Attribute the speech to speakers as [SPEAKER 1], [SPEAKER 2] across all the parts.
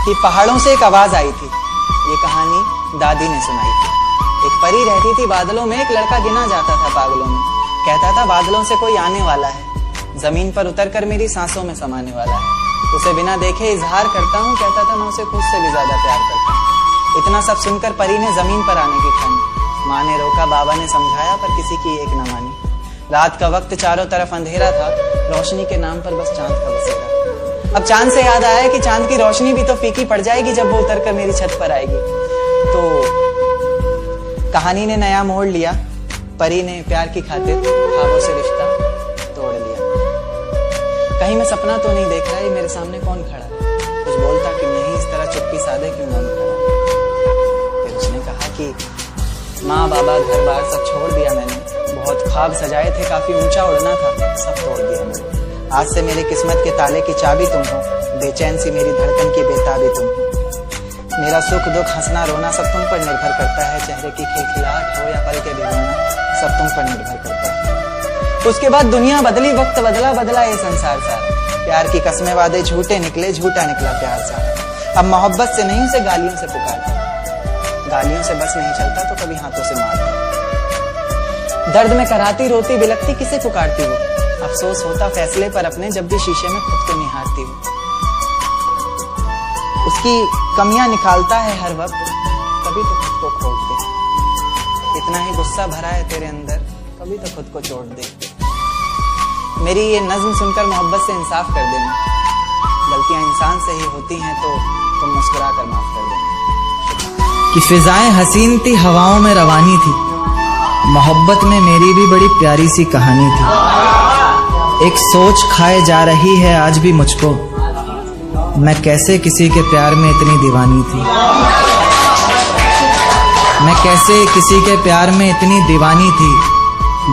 [SPEAKER 1] कि पहाड़ों से एक आवाज आई थी। ये कहानी दादी ने सुनाई थी। एक परी रहती थी बादलों में, एक लड़का गिना जाता था पागलों में। कहता था बादलों से कोई आने वाला है, जमीन पर उतरकर मेरी सांसों में समाने वाला है। उसे बिना देखे इजहार करता हूँ, कहता था मैं उसे खुद से भी ज्यादा प्यार करता हूँ। इतना सब सुनकर परी ने जमीन पर आने की ठानी। माँ ने रोका, बाबा ने समझाया, पर किसी की एक न मानी। रात का वक्त, चारों तरफ अंधेरा था, रोशनी के नाम पर बस चांद का बसेरा। अब चांद से याद आया कि चांद की रोशनी भी तो फीकी पड़ जाएगी जब वो उतरकर मेरी छत पर आएगी। तो कहानी ने नया मोड़ लिया। परी ने प्यार की खातिर ख्वाबों से रिश्ता तोड़ लिया। कहीं मैं सपना तो नहीं देख रहा, ये मेरे सामने कौन खड़ा है? कुछ बोलता क्यों नहीं, इस तरह चुप्पी साधे क्यों ना खड़ा? फिर उसने कहा कि माँ बाबा घर बार सब छोड़ दिया मैंने, बहुत ख्वाब सजाए थे, काफी ऊंचा उड़ना था, सब तोड़ दिया मैंने। आज से मेरी किस्मत के ताले की चाबी तुम हो, बेचैन सी मेरी धड़कन की बेताबी तुम हो। मेरा सुख दुख हंसना रोना सब तुम पर निर्भर करता है, चेहरे की खिलखिलाहट हो या पल के भिगोना सब तुम पर निर्भर करता है। उसके बाद दुनिया बदली, वक्त बदला, बदला ये संसार सारा। प्यार की कस्में वादे झूठे निकले, झूठा निकला प्यार सारा। अब मोहब्बत से नहीं उसे गालियों से पुकारता, गालियों से बस नहीं चलता तो कभी हाथों से मारता। दर्द में कराती रोती बिलखती किसे पुकारती वो? अफसोस होता फैसले पर अपने जब भी शीशे में खुद को निहारती हो। उसकी कमियां निकालता है हर वक्त, कभी तो खुद को खोट दे। इतना ही गुस्सा भरा है तेरे अंदर, कभी तो खुद को चोट दे। मेरी ये नज्म सुनकर मोहब्बत से इंसाफ कर देना। गलतियां इंसान से ही होती हैं तो तुम मुस्कुरा कर माफ कर देना।
[SPEAKER 2] कि फिजाएं हसीन थी, हवाओं में रवानी थी, मोहब्बत में मेरी भी बड़ी प्यारी सी कहानी थी। एक सोच खाए जा रही है आज भी मुझको, मैं कैसे किसी के प्यार में इतनी दीवानी थी। मैं कैसे किसी के प्यार में इतनी दीवानी थी,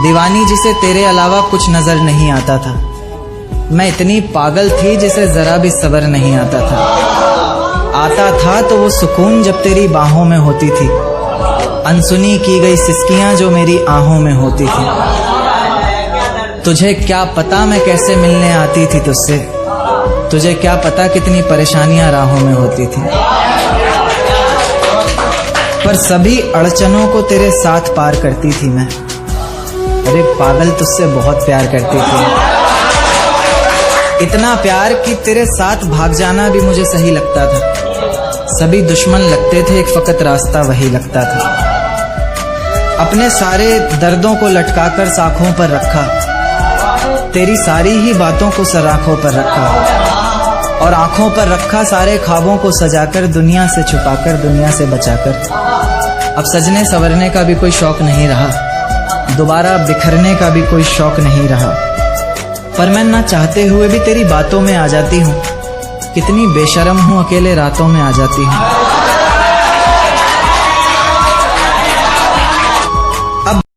[SPEAKER 2] दीवानी जिसे तेरे अलावा कुछ नजर नहीं आता था। मैं इतनी पागल थी जिसे जरा भी सब्र नहीं आता था तो वो सुकून जब तेरी बाहों में होती थी, अनसुनी की गई सिसकियां जो मेरी आहों में होती थी। तुझे क्या पता मैं कैसे मिलने आती थी तुझसे, तुझे क्या पता कितनी परेशानियां राहों में होती थी। पर सभी अड़चनों को तेरे साथ पार करती थी मैं। अरे पागल, तुझसे बहुत प्यार करती थी, इतना प्यार कि तेरे साथ भाग जाना भी मुझे सही लगता था। सभी दुश्मन लगते थे, एक फकत रास्ता वही लगता था। अपने सारे दर्दों को लटकाकर साखों पर रखा, तेरी सारी ही बातों को सराखों पर रखा, और आंखों पर रखा सारे ख्वाबों को सजाकर, दुनिया से छुपाकर, दुनिया से बचाकर। अब सजने संवरने का भी कोई शौक नहीं रहा, दोबारा बिखरने का भी कोई शौक नहीं रहा। पर मैं ना चाहते हुए भी तेरी बातों में आ जाती हूँ, कितनी बेशर्म हूँ, अकेले रातों में आ जाती हूँ।